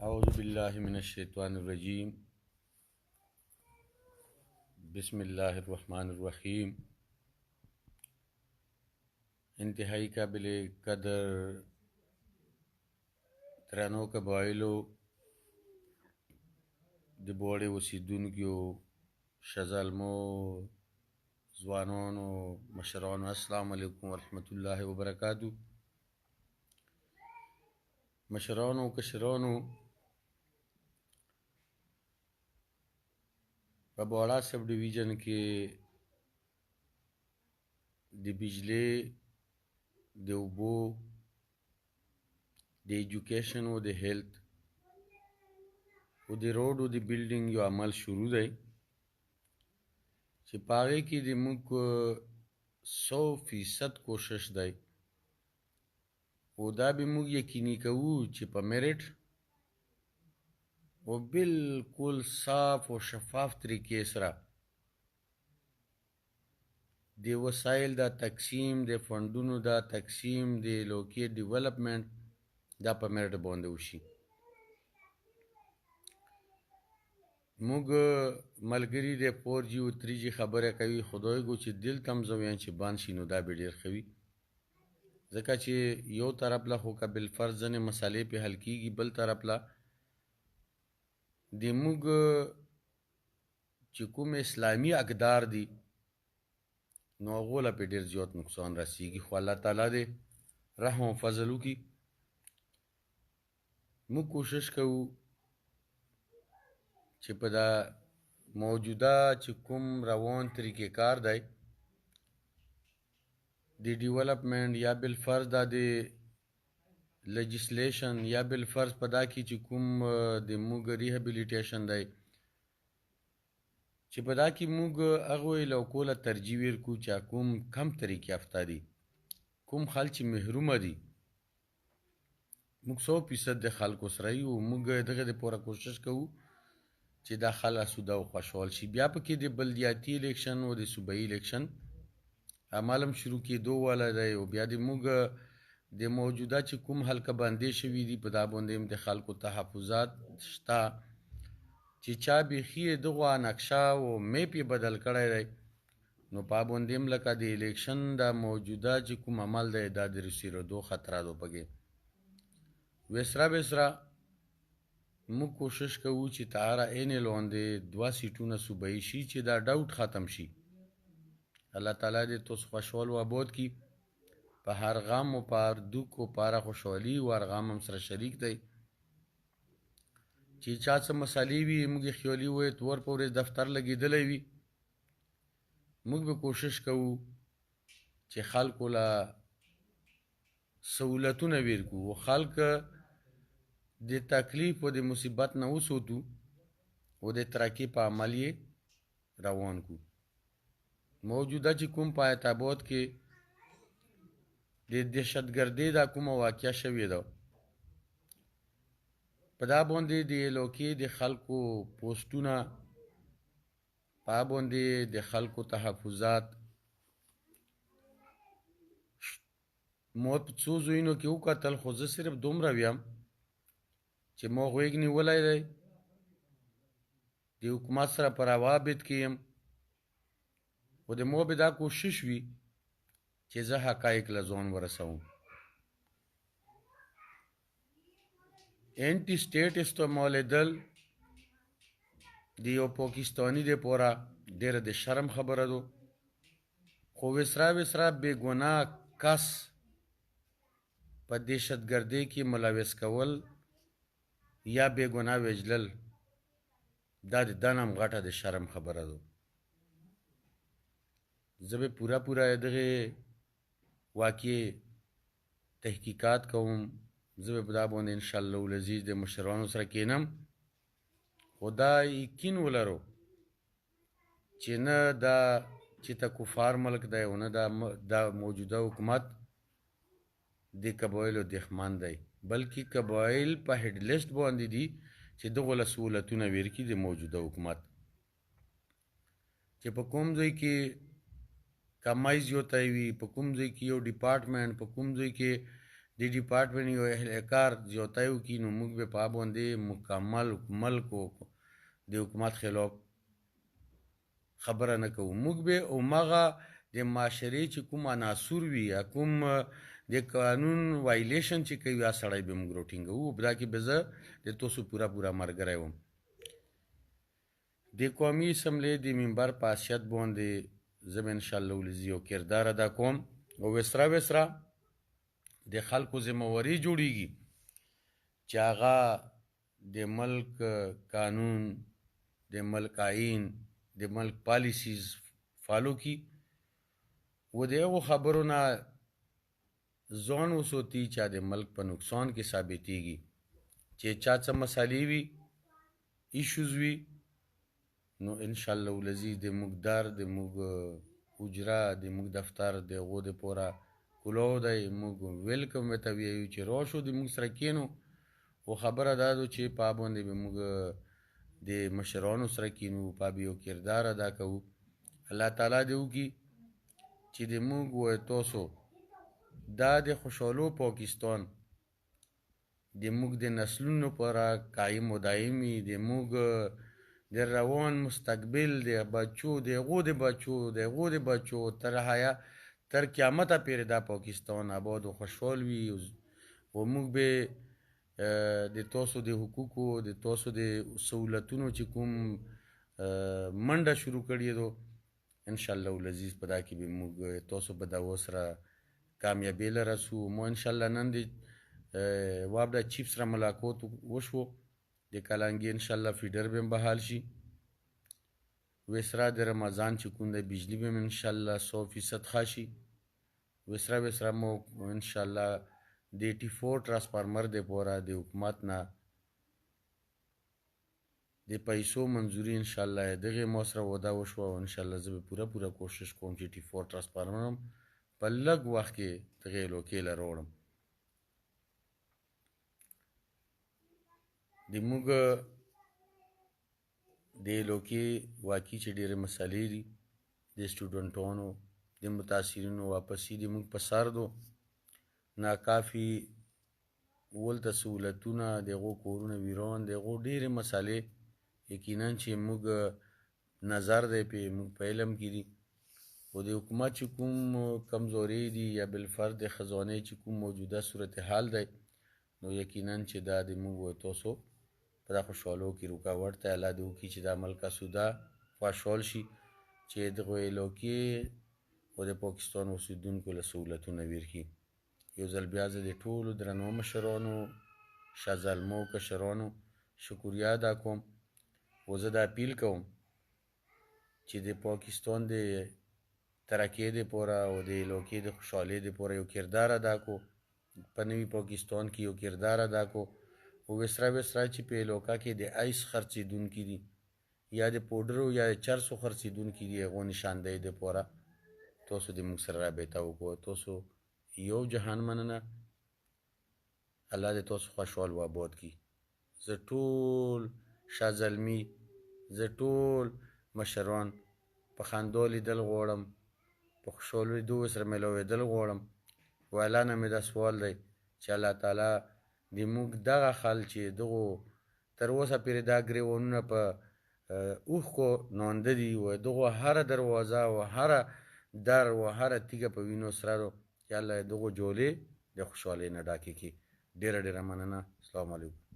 أعوذ بالله من الشيطان الرجيم. بسم الله الرحمن الرحیم. انتہائی قابل قدر درنو قبایلو د بوړې اوسیدونکو شزلمو ځوانانو مشرانو السلام علیکم ورحمت الله وبرکاتہ. مشرانو کشرانو په بوړا سب ډیویژن کې د بجلی د اوبو د ایجوکیشن او د هیلث او د روډ او د بلډینګ یو عمل شروع دی چې په هغې کې د موږ 100% کوشش دی او دا به موږ یقیني کوو چې په میرټ او بالکل صاف او شفاف طریقې سره د وسایل دا تقسیم د فنډونو دا تقسیم د لوکیټ ډیولپمنٹ دا په میرټ باندې وشي. موږ ملګري د 4G او 3G خبره کوي، خدای ګو چې دلته هم زه وایم چې بند شي نو دا به ډېر ښه وي، ځکه چې یو طرف له خو که بالفرض ځینې مسالې پې حل کېږي، بل طرف له د موږ چې کوم اسلامي اقدار دي نو هغو له پې ډېر زیات نقصان رسېږي. خو الله تعالی دې رحم او فضل وکړي. موږ کوشش کوو چې په دا موجوده چې کوم روان طریقې کار دی د ډیولپمنٹ یا بالفرض دا د لیجسلیشن یا بالفرض په دا کې چې کوم د موږ ریهبیلیټیشن دی چې په دا کې موږ هغوی له کوله ترجیح ورکړو چې کوم کم طریقې یافته دي، کوم خلک چې محرومه دي، موږ 100% د خلکو سره یو. موږ دغه دپاره کوشش کوو چې دا خلک اسوده او خوشحال شي. بیا پکې د بلدیاتي الیکشن او د صوبایي الیکشن عمل هم شروع کېدو والا دی او بیا د موږ د موجوده چې کوم حلقه بندې شوي دي په دا باندې هم د خلکو تحفظات شته چې چا بیخي یې دغه نقشه او میپ یې بدل کړی دی نو په باندې هم لکه د الیکشن دا موجوده چې کوم عمل دی دا د رسېدو خطرات و پکې ویسره ویسره موږ کوشش کوو چې تاره عین لاندې 2 سیټونه صوبایي شي چې دا ډاوټ ختم شي. الله تعالی دې تاسو خوشحال و آباد کړي. په هر غم او په هر دوک او په هره خوشحالي او هر غم هم سره شریک دی. چې چا څه مسالې وي موږ یې خیالي وایي تور په ورځ دفتر لګېدلی وي، موږ به کوشش کوو چې خلکو له سهولتونه ورکړو او خلک د تکلیف او د مصیبت نه وساتو او د ترقۍ په عمل یې روان کړو. موجوده چې کوم په حیات آباد کې د دهشتګردۍ دا کومه واقعه شوې ده په دا باندې د علاقې د خلکو پوسټونه، په دا باندې د خلکو تحفظات ما په څو ځایونو کې وکتل، خو زه صرف دومره ویم چې ما غوږ نیولی دی د حکومت سره په روابط کې یم خو د ما به دا کوشش وي چې زه حقایق له ځان ورسوم. اینټي سټیټ استعمالېدل د یو پاکستاني دپاره ډېره د شرم خبره ده، خو وسره وسره بېګناه کس په دهشتګردۍ کې ملوث کول یا بېګناه وژلل دا د دن هم غټه د شرم خبره ده. زه به پوره دغې واقعې تحقیقات کوم، زه به په دا باندې انشاءالله العزیز د مشرانو سره کینم، خو دا یقین ولرو چې نه دا چې ته کفار ملک دی او نه دا موجوده حکومت د قبایلو دښمن دی، بلکې قبایل په هیډ لیسټ باندې دي چې دغو له سهولتونه ورکړي د موجوده حکومت. چې په کوم ځای کې کمای زیاتی وي، په کوم ځای کې یو ډپارټمنټ، په کوم ځای کې د ډپارټمنټ یو اهلکار زیاتی وکړي نو موږ به په هغه باندې مکمل ملک د حکومت خلاف خبره نه کوو. موږ به همغه د معاشرې چې کوم عناصر وي یا کوم د قانون وایلیشن چې کوي هغه سړی به موږ راټینګوو. دا کې به زه د تاسو پوره ملګری وم. د قومي اسمبلۍ د منبر په حیثیت باندې زه به انشاءالله ولزي یو کردار ادا کوم او وسره د خلکو ذمهواري جوړیږي چې هغه د ملک قانون، د ملک آئین، د ملک پالیسیز فالو کی و د هغو خبرو نه ځان وساتي چې د ملک په نقصان کې ثابتېږي، چې چا څه مسالې وي، ایشوز وي، نو انشاءالله ولزي د موږ در، د موږ حجره، د موږ دفتر د هغو دپاره کلاو دی. موږ ویلکم ورته ویو چې راشو د موږ سره کینو. خو خبره دا ده چې په هغه باندې به موږ د مشرانو سره کینو، په هغه به یو کردار ادا کوو. الله تعالی دې وکړي چې د موږ و تاسو دا د خوشحالو پاکستان د موږ د نسلونو لپاره قایم و دایمي، د موږ د روان مستقبل د بچو، د هغو د بچو تر قیامته پورې دا پاکستان آباد و خوشحال وي. و موږ به د تاسو د حقوقو، د تاسو د سهولتونو چې کوم منډه شروع کړې ده، انشاءالله ولزي په دا کې به موږ تاسو په دعوو سره کامیابۍ له رسو. مو انشاءالله نن د وابډا چیف سره ملاقات وشو، د کلانګي انشاءالله فیډر به هم بحال شي. وسره د رمضان چې کوم دی بجلی به هم انشاءالله 100% ښه شي. وسره مو انشاءالله د 84 ټرانسفارمر دپاره د حکومت نه د پیسو منظوري انشاءالله دغې ما سره وعده وشوه او انشاءالله زه به پوره کوشش کوم چې 84 ټرانسفارمر هم په لږ وخت کې دغې علاقې له راوړم. د موږ د علاقې واقعي چې ډېرې مسالې دي، د سټوډنټانو د متاثرینو واپسي د موږ په سر دو. ناکافي ولته سهولتونه، د هغو کورونه ویران، د هغو ډېرې مسالې یقینا چې موږ نظر دی پې موږ په علم کې دي. او د حکومت چې کوم کمزورۍ دي یا بالفرض د خزانې چې کوم موجوده صورتحال دی، نو یقینا چې دا د موږ و تاسو په دا خوشحالو کې رکاوټ دی. الله دې وکړي چې دا ملکه سوده خوشحال شي، چې دغو علاقې او د پاکستان اوسېدونکو له سهولتونه ویر کړي. یو ځل بیا زه د ټولو درنو مشرانو، شازلمو کشرانو شکریه ادا کوم. او زه دا اپیل کوم چې د پاکستان د ترقۍ دپاره او د علاقې د خوشحالۍ دپاره یو کردار ادا کو، په نوي پاکستان کې یو کردار ادا کو. او وسره چې په علاقه کې د آیس خرڅېدونکي دي یا د پوډرو یا د چرسو خرڅېدونکي دي، هغو نشاندهۍ دپاره تاسو د موږ سره رابطه وکړو. تاسو یو جهان مننه. الله دې تاسو خوشحال و آباد کړي. زه ټول شازلمي، زه ټول مشران په خندا لیدل غواړم، په خوشحالۍ دوی سره میلاوېدل غواړم. و الله نه مې دا سوال دی چې الله تعالی د موږ دغه خل چې دغو تر اوسه پورې دا ګریوانونه په اوښکو نانده دي، و دغو هره دروازه و هره در و هره تیږه په وینو سره ده، چې الله دغو جولې د خوشحالۍ نه ډکې کړي. ډېره مننه. السلام علیکم.